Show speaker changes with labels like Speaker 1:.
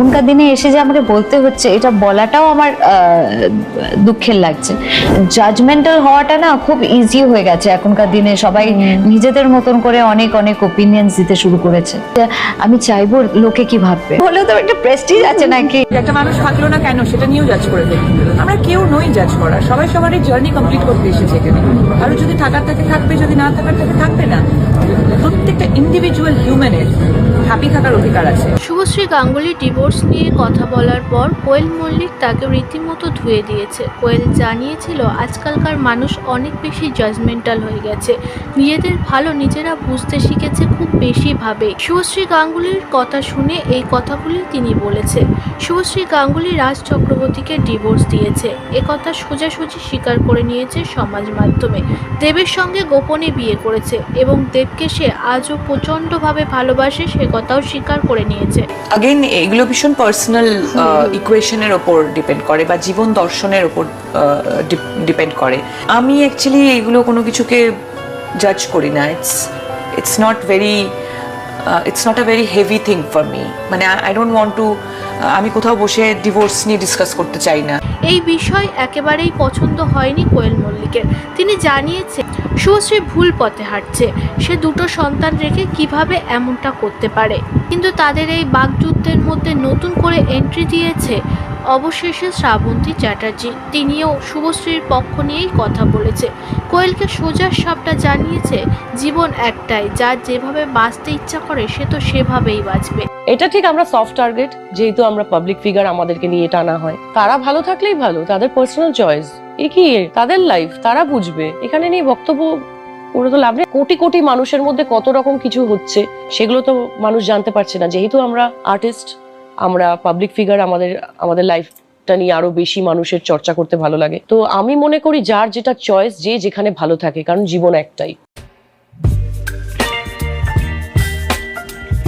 Speaker 1: এখনকার দিনে এসে যে আমাকে বলতে হচ্ছে, এটা বলাটাও আমার দুঃখের লাগছে। জাজমেন্টাল হওয়াটা না খুব ইজি হয়ে গেছে এখনকার দিনে, সবাই নিজেদের মতন করে অনেক অনেক ওপিনিয়ন্স দিতে শুরু করেছে। আমি চাইবো লোকে কি ভাববে, হলেও তো একটা প্রেস্টিজ আছে নাকি।
Speaker 2: একটা মানুষ থাকলো না কেন সেটা নিয়েও জাজ করে দেয়। আমরা কেউ নই জাজ করা, সবাই সবারই জার্নি কমপ্লিট করতে এসেছে এখানে। আর যদি থাকার থাকে থাকবে, যদি না থাকার থাকে থাকবে না। প্রত্যেকটা ইন্ডিভিজুয়াল হিউম্যানের হ্যাপি থাকার অধিকার আছে।
Speaker 3: শুভশ্রী গাঙ্গুলি ডিভোর্স নিয়ে কথা বলার পর কোয়েল মল্লিক তাকে রীতিমতো ধুয়ে দিয়েছে। কোয়েল জানিয়েছিল আজকালকার মানুষ অনেক বেশি জাজমেন্টাল হয়ে গেছে, নিজেদের ভালো নিজেরা বুঝতে শিখেছে, খুব বেশি ভাবে। শুভশ্রী গাঙ্গুলির কথা শুনে এই কথাগুলি তিনি বলেছে। শুভশ্রী গাঙ্গুলি রাজ চক্রবর্তীকে ডিভোর্স দিয়েছে, একথা সোজাসুজি স্বীকার করে নিয়েছে সমাজ মাধ্যমে। দেবের সঙ্গে গোপনে বিয়ে করেছে এবং দেবকে সে আজও প্রচণ্ডভাবে ভালোবাসে, সে কথাও স্বীকার করে নিয়েছে।
Speaker 2: আগেন এগুলো ভীষণ পার্সোনাল ইকুয়েশনের ওপর ডিপেন্ড করে বা জীবন দর্শনের ওপর ডিপেন্ড করে। আমি অ্যাকচুয়ালি এগুলো কোনো কিছুকে জাজ করি না। It's not a very heavy thing for me. মানে আই ডোন্ট ওয়ান্ট টু, আমি কোথাও বসে ডিভোর্স নিয়ে ডিসকাস করতে চাই না।
Speaker 3: এই বিষয় একেবারেই পছন্দ হয়নি কোয়েল মল্লিকের। তিনি জানিয়েছেন শুভশ্রী ভুল পথে হাঁটছে, সে দুটো সন্তান রেখে কিভাবে এমনটা করতে পারে। কিন্তু তাদের এই বাকযুদ্ধের মধ্যে নতুন করে এন্ট্রি দিয়েছে অবশেষে শ্রাবন্তী চ্যাটার্জি। তিনিও শুভশ্রীর পক্ষ নিয়েই কথা বলেছে। কোয়েলকে সোজা সাপটা জানিয়েছে জীবন একটাই, যার যেভাবে বাঁচতে ইচ্ছা করে সে তো সেভাবেই বাঁচবে।
Speaker 4: এটা ঠিক, আমরা সফট টার্গেট, যেহেতু আমরা পাবলিক ফিগার, আমাদেরকে নিয়ে টানা হয়। তারা ভালো থাকলেই ভালো, তাদের পার্সোনাল চয়েস, এ কি তাদের লাইফ, তারা বুঝবে। এখানে নিয়ে বক্তব্য করে তো লাভ নেই। কোটি কোটি মানুষের মধ্যে কত রকম কিছু হচ্ছে সেগুলো তো মানুষ জানতে পারছে না। যেহেতু আমরা আর্টিস্ট, আমরা পাবলিক ফিগার, আমাদের লাইফটা নিয়ে আরো বেশি মানুষের চর্চা করতে ভালো লাগে। তো আমি মনে করি যার যেটা চয়েস, যে যেখানে ভালো থাকে, কারণ জীবন একটাই।